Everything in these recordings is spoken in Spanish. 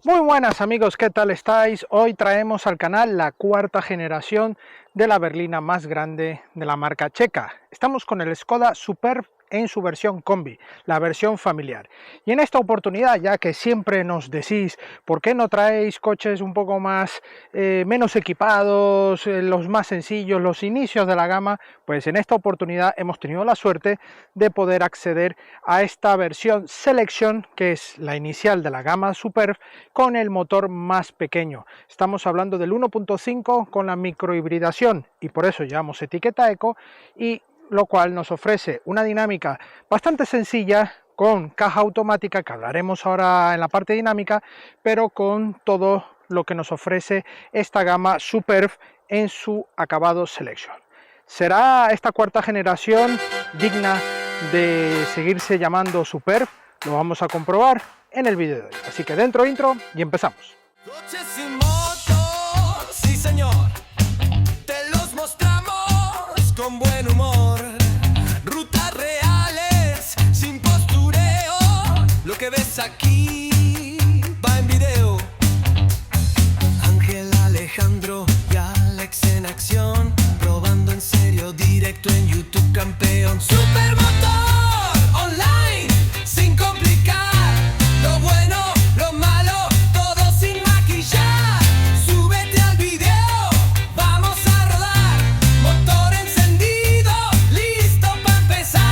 Muy buenas amigos, ¿qué tal estáis? Hoy traemos al canal la cuarta generación de la berlina más grande de la marca checa. Estamos con el Škoda Superb en su versión combi, la versión familiar. Y en esta oportunidad, ya que siempre nos decís, ¿por qué no traéis coches un poco más, menos equipados, los más sencillos, los inicios de la gama? Pues en esta oportunidad hemos tenido la suerte de poder acceder a esta versión Selection, que es la inicial de la gama Superb, con el motor más pequeño. Estamos hablando del 1.5 con la microhibridación y por eso llevamos etiqueta Eco, y lo cual nos ofrece una dinámica bastante sencilla con caja automática, que hablaremos ahora en la parte dinámica, pero con todo lo que nos ofrece esta gama Superb en su acabado Selection. ¿Será esta cuarta generación digna de seguirse llamando Superb? Lo vamos a comprobar en el vídeo de hoy. Así que dentro intro y empezamos. Coches y motos, sí señor, te los mostramos con buen humor. Rutas reales, sin postureo, lo que ves aquí va en video. Ángel, Alejandro y Alex en acción, probando en serio, directo en YouTube, campeón. Supermotor online, sin complicar. Lo bueno, lo malo, todo sin maquillar. Súbete al video, vamos a rodar. Motor encendido, listo para empezar.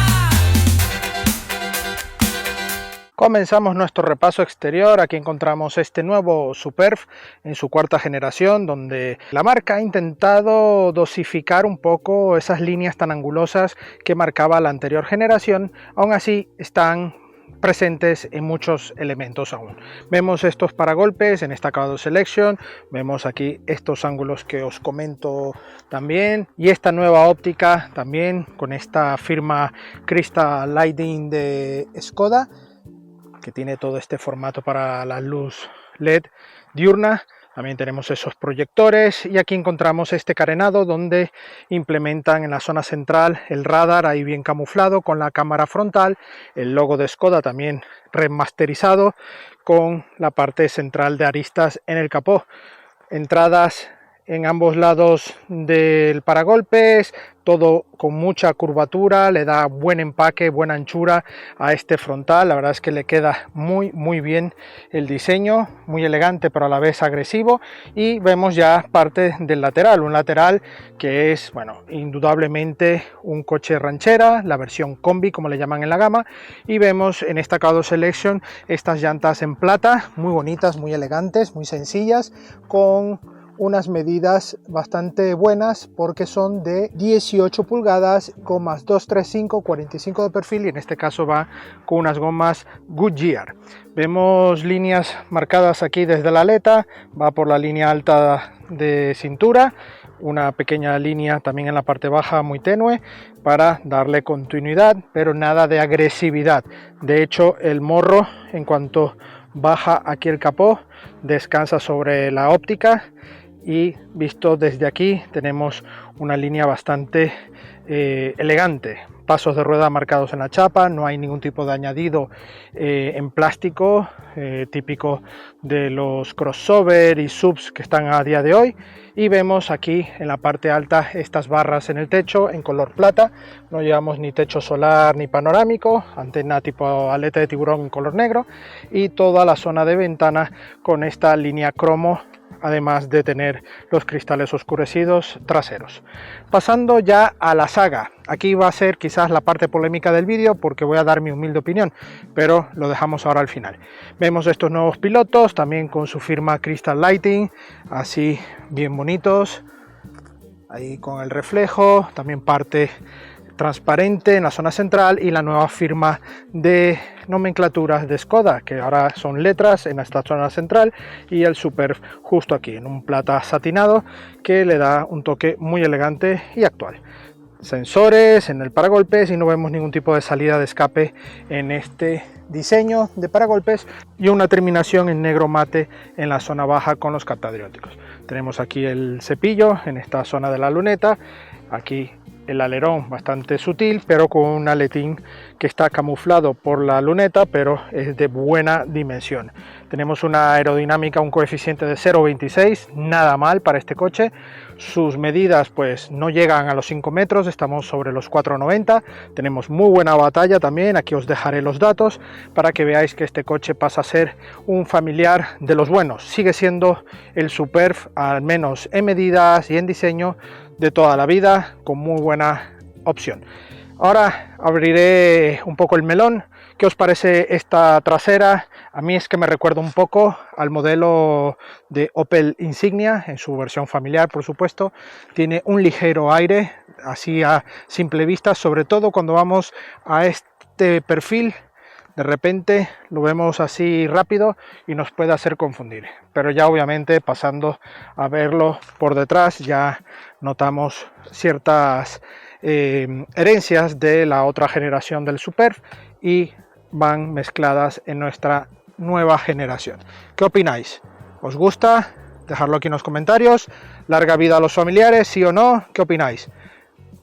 Comenzamos nuestro repaso exterior. Aquí encontramos este nuevo Superb en su cuarta generación, donde la marca ha intentado dosificar un poco esas líneas tan angulosas que marcaba la anterior generación. Aún así están presentes en muchos elementos aún. Vemos estos paragolpes en esta acabado Selection, vemos aquí estos ángulos que os comento también, y esta nueva óptica también con esta firma Crystal Lighting de Škoda, que tiene todo este formato para la luz LED diurna. También tenemos esos proyectores, y aquí encontramos este carenado donde implementan en la zona central el radar ahí bien camuflado con la cámara frontal, el logo de Škoda también remasterizado con la parte central de aristas en el capó. Entradas en ambos lados del paragolpes, todo con mucha curvatura, le da buen empaque, buena anchura a este frontal. La verdad es que le queda muy bien el diseño, muy elegante pero a la vez agresivo. Y vemos ya parte del lateral, un lateral que es, bueno, indudablemente un coche ranchera, la versión combi como le llaman en la gama. Y vemos en esta acabado Selection estas llantas en plata, muy bonitas, muy elegantes, muy sencillas, con unas medidas bastante buenas porque son de 18 pulgadas, gomas 235, 45 de perfil, y en este caso va con unas gomas Goodyear. Vemos líneas marcadas aquí desde la aleta, va por la línea alta de cintura, una pequeña línea también en la parte baja muy tenue para darle continuidad, pero nada de agresividad. De hecho, el morro, en cuanto baja aquí el capó, descansa sobre la óptica, y visto desde aquí tenemos una línea bastante elegante. Pasos de rueda marcados en la chapa, no hay ningún tipo de añadido en plástico típico de los crossover y subs que están a día de hoy. Y vemos aquí en la parte alta estas barras en el techo en color plata. No llevamos ni techo solar ni panorámico, antena tipo aleta de tiburón en color negro, y toda la zona de ventana con esta línea cromo, además de tener los cristales oscurecidos traseros. Pasando ya a la saga, aquí va a ser quizás la parte polémica del vídeo porque voy a dar mi humilde opinión, pero lo dejamos ahora al final. Vemos estos nuevos pilotos también con su firma Crystal Lighting, así bien bonitos, ahí con el reflejo, también parte transparente en la zona central, y la nueva firma de nomenclaturas de Škoda, que ahora son letras en esta zona central, y el Superb justo aquí en un plata satinado que le da un toque muy elegante y actual. Sensores en el paragolpes, y no vemos ningún tipo de salida de escape en este diseño de paragolpes, y una terminación en negro mate en la zona baja con los catadióticos. Tenemos aquí el cepillo en esta zona de la luneta, aquí el alerón bastante sutil, pero con un aletín que está camuflado por la luneta, pero es de buena dimensión. Tenemos una aerodinámica, un coeficiente de 0,26, nada mal para este coche. Sus medidas pues no llegan a los 5 metros, estamos sobre los 4,90. Tenemos muy buena batalla también, aquí os dejaré los datos para que veáis que este coche pasa a ser un familiar de los buenos. Sigue siendo el Superf, al menos en medidas y en diseño, de toda la vida, con muy buena opción. Ahora abriré un poco el melón. ¿Qué os parece esta trasera? A mí es que me recuerda un poco al modelo de Opel Insignia, en su versión familiar, por supuesto. Tiene un ligero aire, así a simple vista, sobre todo cuando vamos a este perfil. De repente lo vemos así rápido y nos puede hacer confundir, pero ya obviamente pasando a verlo por detrás ya notamos ciertas herencias de la otra generación del Superf y van mezcladas en nuestra nueva generación. ¿Qué opináis? ¿Os gusta? Dejadlo aquí en los comentarios. ¿Larga vida a los familiares? ¿Sí o no? ¿Qué opináis?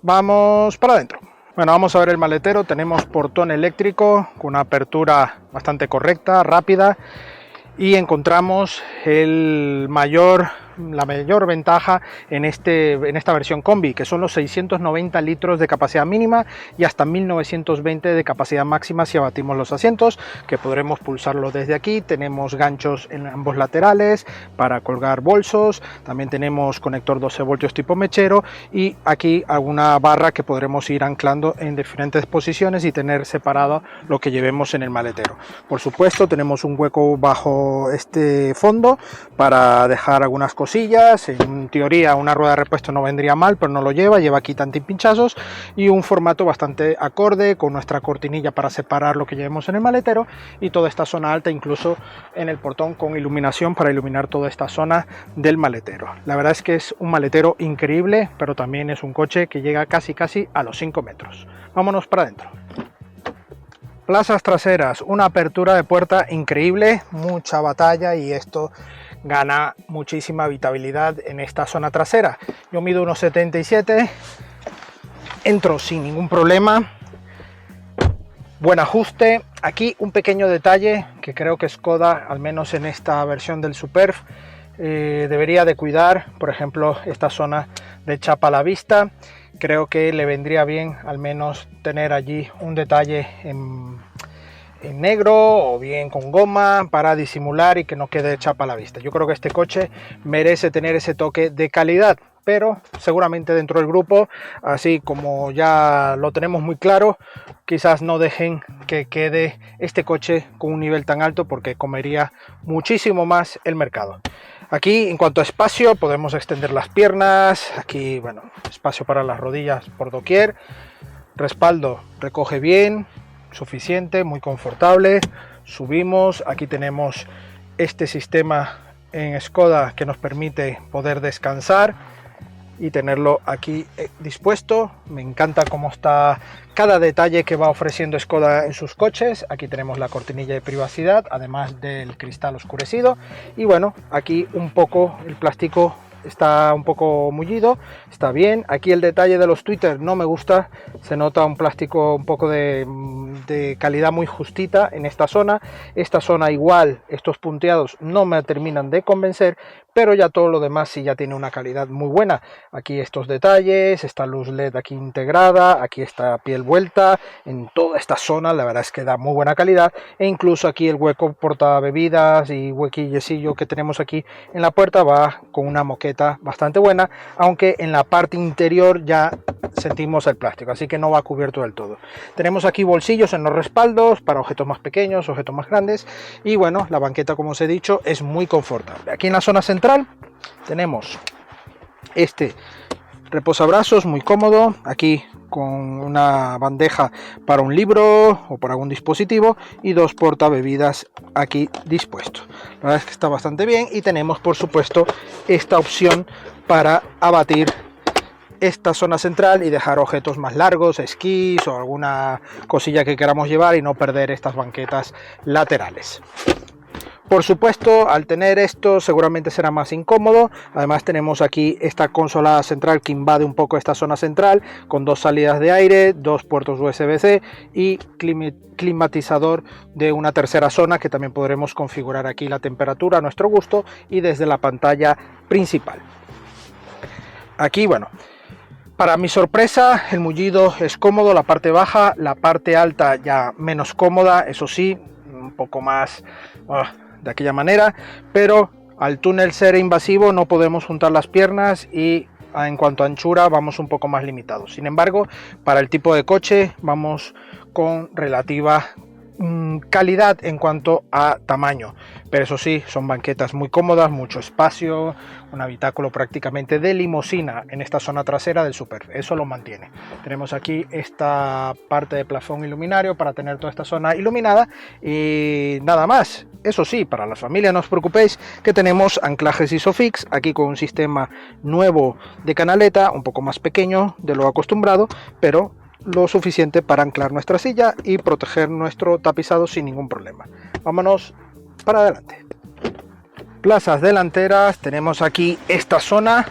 Vamos para adentro. Bueno, vamos a ver el maletero. Tenemos portón eléctrico con una apertura bastante correcta, rápida, y encontramos la mayor ventaja en esta versión combi, que son los 690 litros de capacidad mínima y hasta 1920 de capacidad máxima si abatimos los asientos, que podremos pulsarlo desde aquí. Tenemos ganchos en ambos laterales para colgar bolsos, también tenemos conector 12 voltios tipo mechero y aquí alguna barra que podremos ir anclando en diferentes posiciones y tener separado lo que llevemos en el maletero. Por supuesto tenemos un hueco bajo este fondo para dejar algunas cosillas. En teoría una rueda de repuesto no vendría mal, pero no lo lleva aquí pinchazos y un formato bastante acorde con nuestra cortinilla para separar lo que llevemos en el maletero y toda esta zona alta, incluso en el portón con iluminación para iluminar toda esta zona del maletero. La verdad es que es un maletero increíble, pero también es un coche que llega casi a los 5 metros. Vámonos para adentro. Plazas traseras, una apertura de puerta increíble, mucha batalla y esto gana muchísima habitabilidad en esta zona trasera. Yo mido unos 77, entro sin ningún problema, buen ajuste. Aquí un pequeño detalle que creo que Skoda, al menos en esta versión del Superf, debería de cuidar, por ejemplo esta zona de chapa a la vista. Creo que le vendría bien al menos tener allí un detalle en negro o bien con goma para disimular y que no quede chapa a la vista. Yo creo que este coche merece tener ese toque de calidad, pero seguramente dentro del grupo, así como ya lo tenemos muy claro, quizás no dejen que quede este coche con un nivel tan alto porque comería muchísimo más el mercado. Aquí en cuanto a espacio podemos extender las piernas, aquí bueno, espacio para las rodillas por doquier, respaldo recoge bien, suficiente, muy confortable. Subimos, aquí tenemos este sistema en Skoda que nos permite poder descansar y tenerlo aquí dispuesto. Me encanta cómo está cada detalle que va ofreciendo Skoda en sus coches. Aquí tenemos la cortinilla de privacidad, además del cristal oscurecido. Y bueno, aquí un poco el plástico está un poco mullido, está bien. Aquí el detalle de los tweeters no me gusta, se nota un plástico un poco de calidad muy justita en esta zona. Esta zona igual, estos punteados no me terminan de convencer, pero ya todo lo demás sí ya tiene una calidad muy buena. Aquí estos detalles, esta luz LED aquí integrada, aquí esta piel vuelta, en toda esta zona la verdad es que da muy buena calidad, e incluso aquí el hueco porta bebidas y huequillecillo que tenemos aquí en la puerta va con una moqueta bastante buena, aunque en la parte interior ya sentimos el plástico, así que no va cubierto del todo. Tenemos aquí bolsillos en los respaldos para objetos más pequeños, objetos más grandes, y bueno, la banqueta, como os he dicho, es muy confortable. Aquí en la zona central tenemos este reposabrazos muy cómodo, aquí con una bandeja para un libro o para algún dispositivo y dos portabebidas aquí dispuestos. La verdad es que está bastante bien, y tenemos por supuesto esta opción para abatir esta zona central y dejar objetos más largos, esquís o alguna cosilla que queramos llevar y no perder estas banquetas laterales. Por supuesto, al tener esto seguramente será más incómodo. Además tenemos aquí esta consola central que invade un poco esta zona central, con dos salidas de aire, dos puertos USB-C y climatizador de una tercera zona, que también podremos configurar aquí la temperatura a nuestro gusto y desde la pantalla principal. Aquí, bueno, para mi sorpresa, el mullido es cómodo, la parte baja, la parte alta ya menos cómoda, eso sí, un poco más de aquella manera, pero al túnel ser invasivo no podemos juntar las piernas y en cuanto a anchura vamos un poco más limitados. Sin embargo, para el tipo de coche vamos con relativa calidad en cuanto a tamaño, pero eso sí, son banquetas muy cómodas, mucho espacio, un habitáculo prácticamente de limusina en esta zona trasera del Superb, eso lo mantiene. Tenemos aquí esta parte de plafón iluminario para tener toda esta zona iluminada y nada más. Eso sí, para la familia no os preocupéis que tenemos anclajes Isofix aquí con un sistema nuevo de canaleta, un poco más pequeño de lo acostumbrado, pero lo suficiente para anclar nuestra silla y proteger nuestro tapizado sin ningún problema. Vámonos para adelante. Plazas delanteras, tenemos aquí esta zona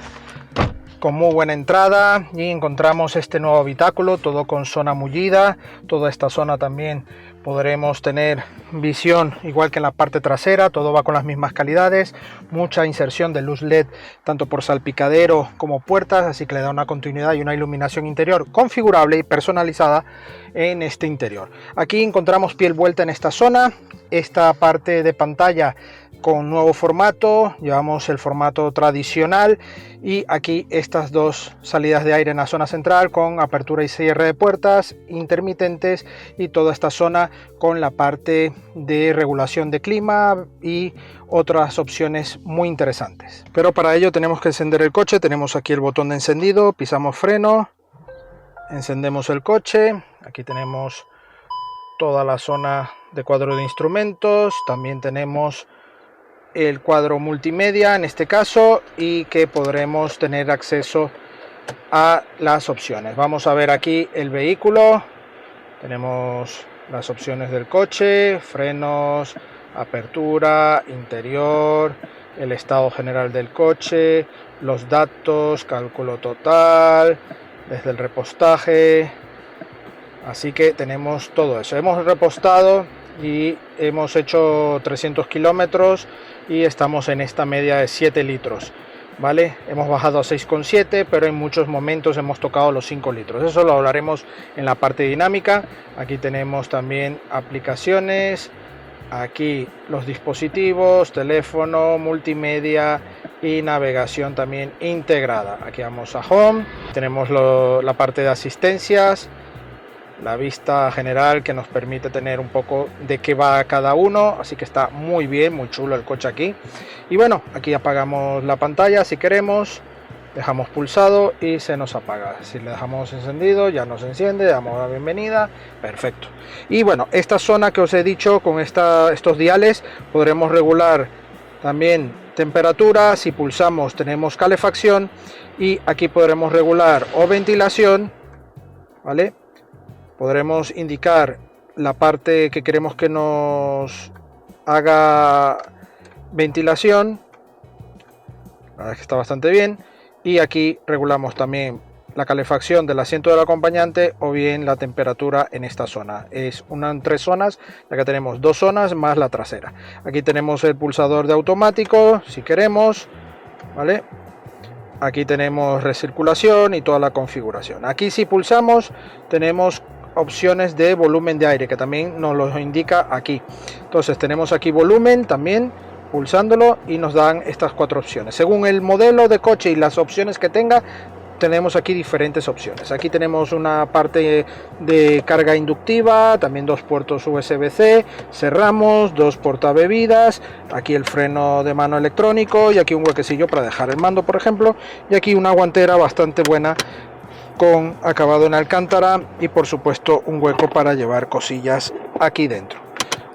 con muy buena entrada y encontramos este nuevo habitáculo, todo con zona mullida. Toda esta zona también podremos tener visión igual que en la parte trasera, todo va con las mismas calidades, mucha inserción de luz LED tanto por salpicadero como puertas, así que le da una continuidad y una iluminación interior configurable y personalizada en este interior. Aquí encontramos piel vuelta en esta zona, esta parte de pantalla con nuevo formato, llevamos el formato tradicional y aquí estas dos salidas de aire en la zona central con apertura y cierre de puertas intermitentes y toda esta zona con la parte de regulación de clima y otras opciones muy interesantes. Pero para ello tenemos que encender el coche, tenemos aquí el botón de encendido, pisamos freno, encendemos el coche, aquí tenemos toda la zona de cuadro de instrumentos, también tenemos el cuadro multimedia en este caso y que podremos tener acceso a las opciones. Vamos a ver aquí el vehículo, tenemos las opciones del coche, frenos, apertura, interior, el estado general del coche, los datos, cálculo total, desde el repostaje, así que tenemos todo eso. Hemos repostado y hemos hecho 300 kilómetros y estamos en esta media de 7 litros, ¿vale? Hemos bajado a 6,7, pero en muchos momentos hemos tocado los 5 litros. Eso lo hablaremos en la parte dinámica. Aquí tenemos también aplicaciones, aquí los dispositivos, teléfono, multimedia y navegación también integrada. Aquí vamos a Home, tenemos la parte de asistencias, la vista general que nos permite tener un poco de qué va cada uno, así que está muy bien, muy chulo el coche aquí. Y bueno, aquí apagamos la pantalla si queremos, dejamos pulsado y se nos apaga. Si le dejamos encendido ya nos enciende, damos la bienvenida, perfecto. Y bueno, esta zona que os he dicho con estos diales podremos regular también temperatura. Si pulsamos tenemos calefacción y aquí podremos regular o ventilación, ¿vale? Podremos indicar la parte que queremos que nos haga ventilación, la verdad es que está bastante bien, y aquí regulamos también la calefacción del asiento del acompañante o bien la temperatura en esta zona. Es una en 3 zonas, ya que tenemos 2 zonas más la trasera. Aquí tenemos el pulsador de automático si queremos, ¿vale? Aquí tenemos recirculación y toda la configuración. Aquí si pulsamos tenemos opciones de volumen de aire que también nos lo indica aquí. Entonces tenemos aquí volumen también, pulsándolo y nos dan estas 4 opciones. Según el modelo de coche y las opciones que tenga, tenemos aquí diferentes opciones. Aquí tenemos una parte de carga inductiva, también 2 puertos USB-C, cerramos, 2 portabebidas, aquí el freno de mano electrónico y aquí un huequecillo para dejar el mando, por ejemplo, y aquí una guantera bastante buena con acabado en alcántara y por supuesto un hueco para llevar cosillas aquí dentro.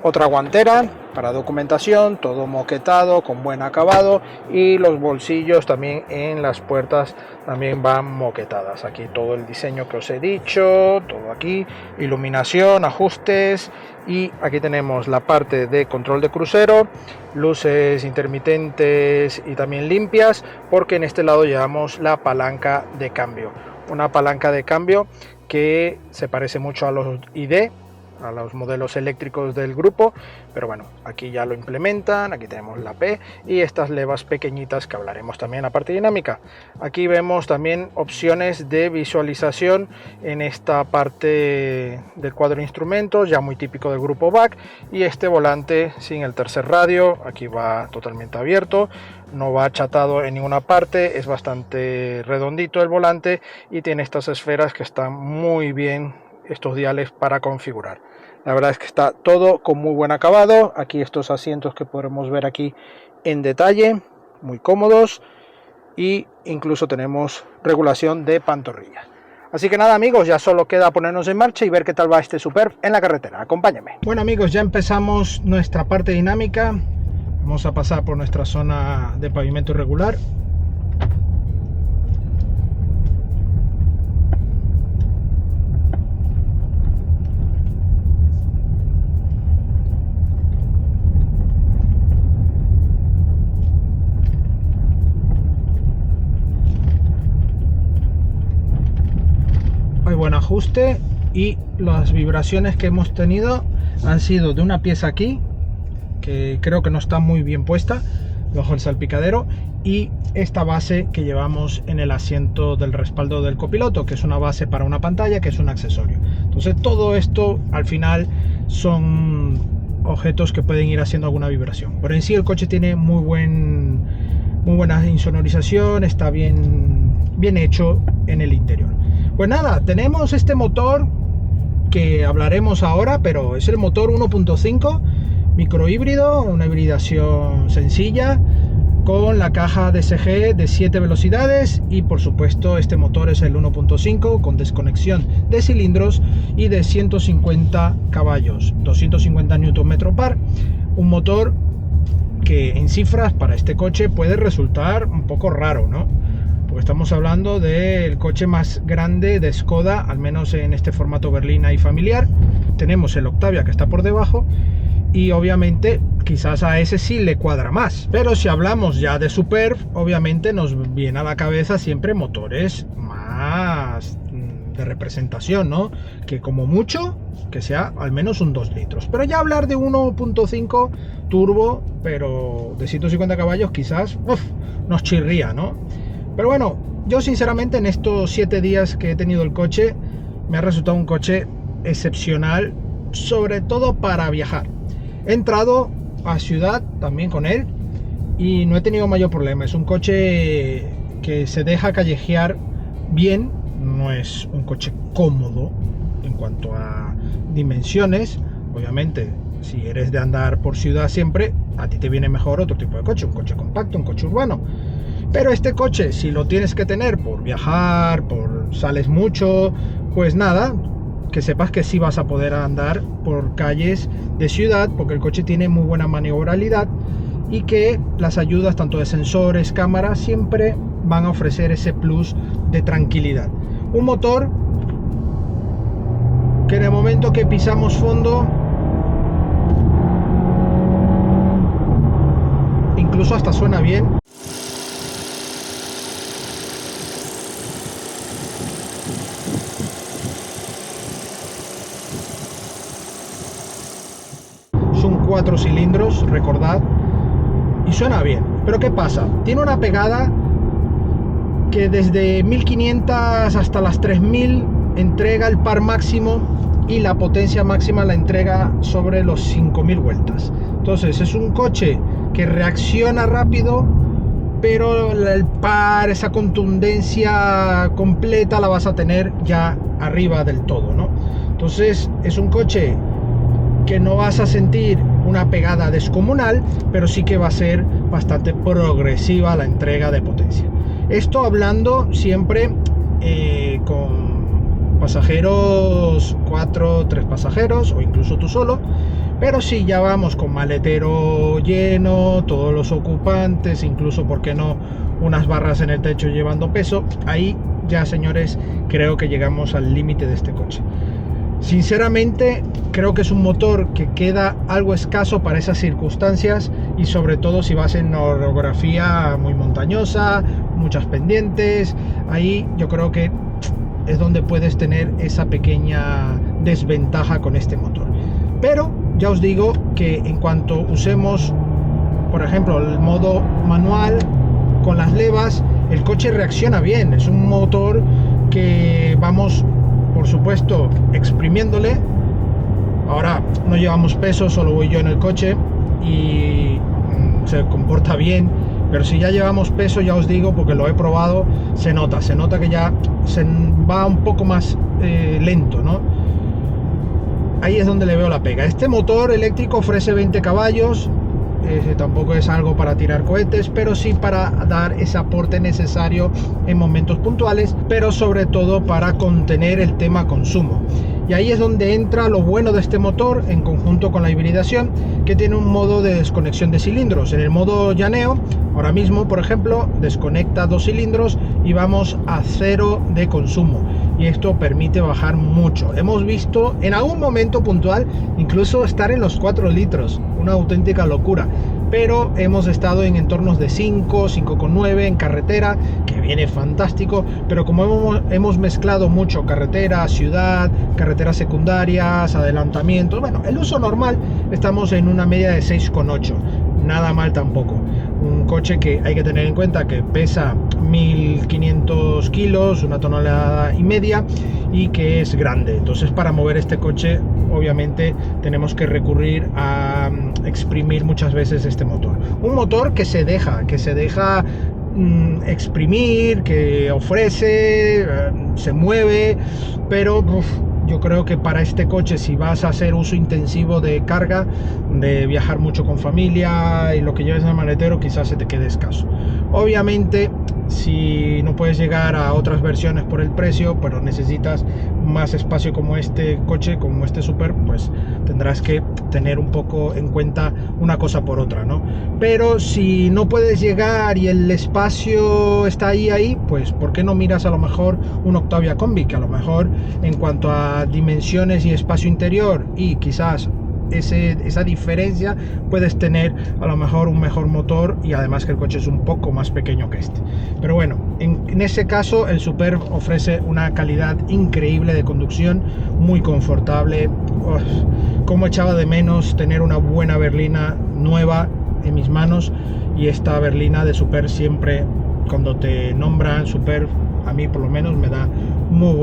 Otra guantera para documentación, todo moquetado, con buen acabado, y los bolsillos también en las puertas también van moquetadas. Aquí todo el diseño que os he dicho, todo aquí, iluminación, ajustes, y aquí tenemos la parte de control de crucero, luces intermitentes y también limpias, porque en este lado llevamos la palanca de cambio, una palanca de cambio que se parece mucho a los ID, a los modelos eléctricos del grupo, pero bueno, aquí ya lo implementan. Aquí tenemos la P y estas levas pequeñitas que hablaremos también en la parte dinámica. Aquí vemos también opciones de visualización en esta parte del cuadro de instrumentos, ya muy típico del grupo BAC, y este volante sin el tercer radio, aquí va totalmente abierto, no va achatado en ninguna parte, es bastante redondito el volante y tiene estas esferas que están muy bien, estos diales para configurar. La verdad es que está todo con muy buen acabado. Aquí estos asientos que podremos ver aquí en detalle, muy cómodos, y incluso tenemos regulación de pantorrillas. Así que nada, amigos, ya solo queda ponernos en marcha y ver qué tal va este Superb en la carretera. Acompáñenme. Bueno, amigos, ya empezamos nuestra parte dinámica. Vamos a pasar por nuestra zona de pavimento irregular. Hay buen ajuste y las vibraciones que hemos tenido han sido de una pieza aquí que creo que no está muy bien puesta bajo el salpicadero, y esta base que llevamos en el asiento del respaldo del copiloto, que es una base para una pantalla, que es un accesorio. Entonces todo esto al final son objetos que pueden ir haciendo alguna vibración, pero en sí el coche tiene muy buena insonorización, está bien hecho en el interior. Pues nada, tenemos este motor que hablaremos ahora, pero es el motor 1.5 microhíbrido, una hibridación sencilla con la caja DSG de 7 velocidades, y por supuesto este motor es el 1.5 con desconexión de cilindros y de 150 caballos, 250 Nm par, un motor que en cifras para este coche puede resultar un poco raro, ¿no? Porque estamos hablando del coche más grande de Skoda, al menos en este formato berlina y familiar. Tenemos el Octavia que está por debajo, y obviamente quizás a ese sí le cuadra más, pero si hablamos ya de Superb, obviamente nos viene a la cabeza siempre motores más de representación, ¿no? Que como mucho que sea al menos un 2 litros, pero ya hablar de 1.5 turbo pero de 150 caballos quizás nos chirría, ¿no? Pero bueno, yo sinceramente en estos 7 días que he tenido el coche me ha resultado un coche excepcional, sobre todo para viajar. He entrado a ciudad también con él y no he tenido mayor problema. Es un coche que se deja callejear bien, no es un coche cómodo en cuanto a dimensiones. Obviamente, si eres de andar por ciudad siempre, a ti te viene mejor otro tipo de coche, un coche compacto, un coche urbano. Pero este coche, si lo tienes que tener por viajar, por sales mucho, pues nada, que sepas que sí vas a poder andar por calles de ciudad, porque el coche tiene muy buena maniobrabilidad y que las ayudas tanto de sensores, cámaras, siempre van a ofrecer ese plus de tranquilidad. Un motor que en el momento que pisamos fondo, incluso hasta suena bien. Son 4 cilindros, recordad, y suena bien. Pero ¿qué pasa? Tiene una pegada que desde 1500 hasta las 3000 entrega el par máximo, y la potencia máxima la entrega sobre los 5000 vueltas. Entonces es un coche que reacciona rápido, pero el par, esa contundencia completa la vas a tener ya arriba del todo, ¿no? Entonces es un coche que no vas a sentir una pegada descomunal, pero sí que va a ser bastante progresiva la entrega de potencia. Esto hablando siempre con pasajeros 4, 3 pasajeros o incluso tú solo, Pero si ya vamos con maletero lleno, todos los ocupantes, incluso, ¿por qué no?, unas barras en el techo llevando peso, ahí ya, señores, creo que llegamos al límite de este coche. Sinceramente, creo que es un motor que queda algo escaso para esas circunstancias, y sobre todo si vas en una orografía muy montañosa, muchas pendientes. Ahí yo creo que es donde puedes tener esa pequeña desventaja con este motor. Pero ya os digo que en cuanto usemos, por ejemplo, el modo manual con las levas, el coche reacciona bien. Es un motor que vamos, por supuesto, exprimiéndole. Ahora no llevamos peso, solo voy yo en el coche y se comporta bien. Pero si ya llevamos peso, ya os digo, porque lo he probado, se nota que ya se va un poco más lento, ¿no? Ahí es donde le veo la pega. Este motor eléctrico ofrece 20 caballos, tampoco es algo para tirar cohetes, pero sí para dar ese aporte necesario en momentos puntuales, pero sobre todo para contener el tema consumo. Y ahí es donde entra lo bueno de este motor, en conjunto con la hibridación, que tiene un modo de desconexión de cilindros. En el modo llaneo, ahora mismo, por ejemplo, desconecta 2 cilindros y vamos a 0 de consumo. Y esto permite bajar mucho. Hemos visto en algún momento puntual incluso estar en los 4 litros, una auténtica locura. Pero hemos estado en entornos de 5, 5,9 en carretera, que viene fantástico. Pero como hemos mezclado mucho carretera, ciudad, carreteras secundarias, adelantamientos, bueno, el uso normal, estamos en una media de 6,8. Nada mal tampoco. Un coche que hay que tener en cuenta que pesa 1500 kilos, 1,5 toneladas, y que es grande. Entonces, para mover este coche, obviamente tenemos que recurrir a exprimir muchas veces este motor. Un motor que se deja exprimir, que ofrece, se mueve, pero yo creo que para este coche, si vas a hacer uso intensivo de carga, de viajar mucho con familia y lo que lleves en el maletero, quizás se te quede escaso. Obviamente, si no puedes llegar a otras versiones por el precio, pero necesitas más espacio como este coche, como este Superb, pues tendrás que tener un poco en cuenta una cosa por otra, ¿no? Pero si no puedes llegar y el espacio está ahí, pues ¿por qué no miras a lo mejor un Octavia Combi, que a lo mejor en cuanto a dimensiones y espacio interior y quizás esa diferencia, puedes tener a lo mejor un mejor motor, y además que el coche es un poco más pequeño que este. Pero bueno, en ese caso el Superb ofrece una calidad increíble de conducción, muy confortable. Como echaba de menos tener una buena berlina nueva en mis manos, y esta berlina de Superb siempre, cuando te nombran Superb, a mí por lo menos me da muy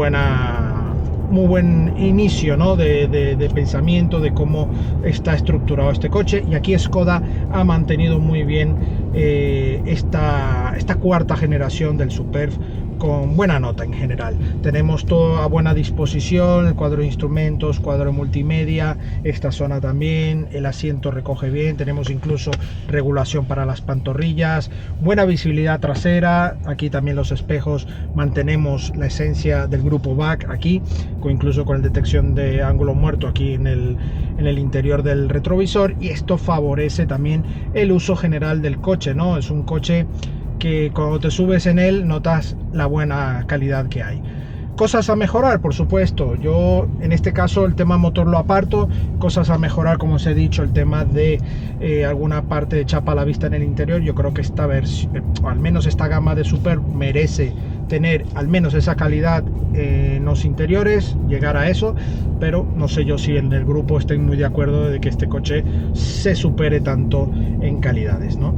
buen inicio, ¿no?, de pensamiento de cómo está estructurado este coche. Y aquí Skoda ha mantenido muy bien esta cuarta generación del Superb, con buena nota en general. Tenemos todo a buena disposición, el cuadro de instrumentos, cuadro de multimedia, esta zona también, el asiento recoge bien, tenemos incluso regulación para las pantorrillas, buena visibilidad trasera, aquí también los espejos, mantenemos la esencia del grupo BAC aquí, incluso con detección de ángulo muerto aquí en el interior del retrovisor, y esto favorece también el uso general del coche, ¿no? Es un coche que cuando te subes en él notas la buena calidad que hay. Cosas a mejorar, por supuesto. Yo en este caso el tema motor lo aparto. Cosas a mejorar, como os he dicho, el tema de alguna parte de chapa a la vista en el interior. Yo creo que esta versión, al menos esta gama de Superb, merece tener al menos esa calidad en los interiores, llegar a eso, pero no sé yo si en el grupo estén muy de acuerdo de que este coche se supere tanto en calidades, ¿no?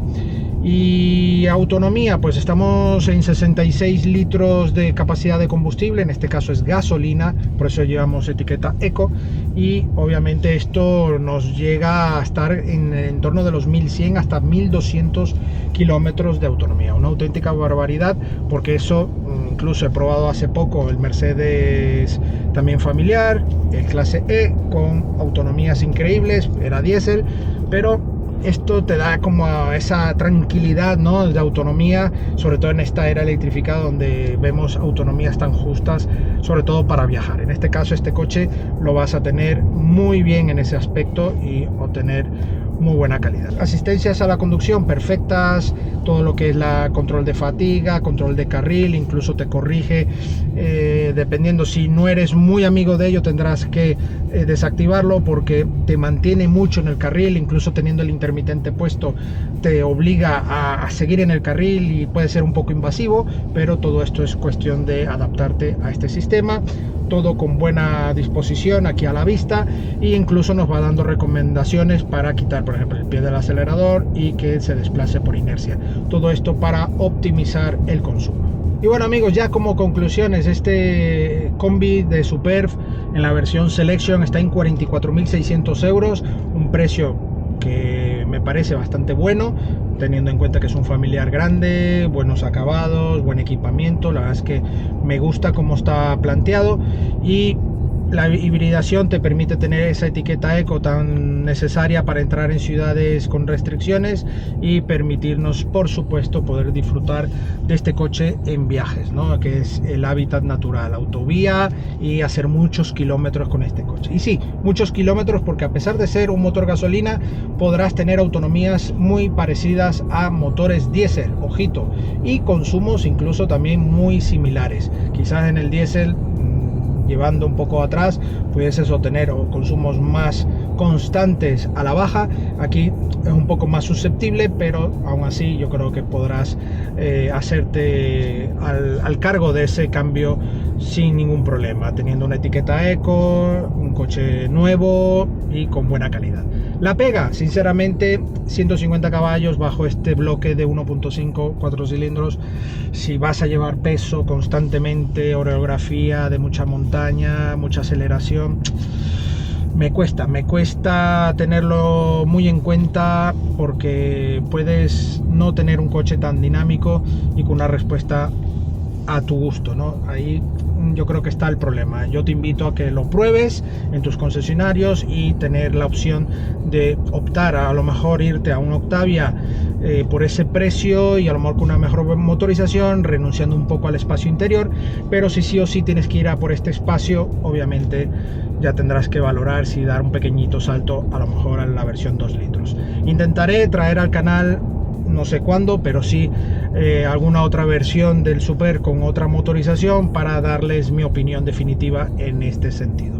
Y autonomía, pues estamos en 66 litros de capacidad de combustible, en este caso es gasolina, por eso llevamos etiqueta Eco, y obviamente esto nos llega a estar en torno de los 1100 hasta 1200 kilómetros de autonomía, una auténtica barbaridad, porque eso incluso he probado hace poco el Mercedes también familiar, el clase E, con autonomías increíbles, era diésel, pero esto te da como esa tranquilidad, ¿no?, de autonomía, sobre todo en esta era electrificada donde vemos autonomías tan justas, sobre todo para viajar. En este caso, este coche lo vas a tener muy bien en ese aspecto y obtener muy buena calidad. Asistencias a la conducción perfectas, todo lo que es la control de fatiga, control de carril, incluso te corrige, dependiendo, si no eres muy amigo de ello tendrás que desactivarlo porque te mantiene mucho en el carril, incluso teniendo el intermitente puesto te obliga a seguir en el carril y puede ser un poco invasivo, pero todo esto es cuestión de adaptarte a este sistema. Todo con buena disposición aquí a la vista, e incluso nos va dando recomendaciones para quitar, por ejemplo, el pie del acelerador y que se desplace por inercia. Todo esto para optimizar el consumo. Y bueno, amigos, ya como conclusiones, este combi de Superf en la versión Selection está en 44.600 euros, un precio que me parece bastante bueno, teniendo en cuenta que es un familiar grande, buenos acabados, buen equipamiento. La verdad es que me gusta cómo está planteado, y la hibridación te permite tener esa etiqueta eco tan necesaria para entrar en ciudades con restricciones y permitirnos, por supuesto, poder disfrutar de este coche en viajes, ¿no?, que es el hábitat natural, autovía, y hacer muchos kilómetros con este coche. Y sí, muchos kilómetros, porque a pesar de ser un motor gasolina, podrás tener autonomías muy parecidas a motores diésel, ojito, y consumos incluso también muy similares. Quizás en el diésel, llevando un poco atrás, pudieses obtener consumos más constantes a la baja. Aquí es un poco más susceptible, pero aún así yo creo que podrás hacerte al cargo de ese cambio sin ningún problema, teniendo una etiqueta eco, un coche nuevo y con buena calidad. La pega, sinceramente, 150 caballos bajo este bloque de 1.5, 4 cilindros, si vas a llevar peso constantemente, orografía de mucha montaña, mucha aceleración, me cuesta tenerlo muy en cuenta, porque puedes no tener un coche tan dinámico y con una respuesta a tu gusto, ¿no? Ahí yo creo que está el problema. Yo te invito a que lo pruebes en tus concesionarios y tener la opción de optar a lo mejor irte a un Octavia por ese precio, y a lo mejor con una mejor motorización, renunciando un poco al espacio interior. Pero si sí o sí tienes que ir a por este espacio, obviamente ya tendrás que valorar si dar un pequeñito salto a lo mejor a la versión 2 litros. Intentaré traer al canal, no sé cuándo, pero sí alguna otra versión del Super con otra motorización para darles mi opinión definitiva en este sentido.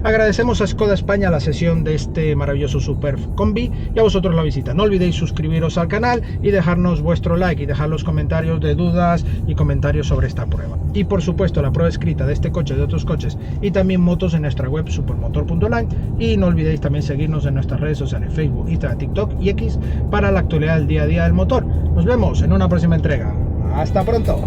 Agradecemos a Skoda España la sesión de este maravilloso Superf Combi y a vosotros la visita. No olvidéis suscribiros al canal y dejarnos vuestro like y dejar los comentarios de dudas y comentarios sobre esta prueba. Y por supuesto la prueba escrita de este coche, de otros coches y también motos en nuestra web supermotor.online, y no olvidéis también seguirnos en nuestras redes sociales Facebook, Instagram, TikTok y X para la actualidad del día a día del motor. Nos vemos en una próxima entrega. ¡Hasta pronto!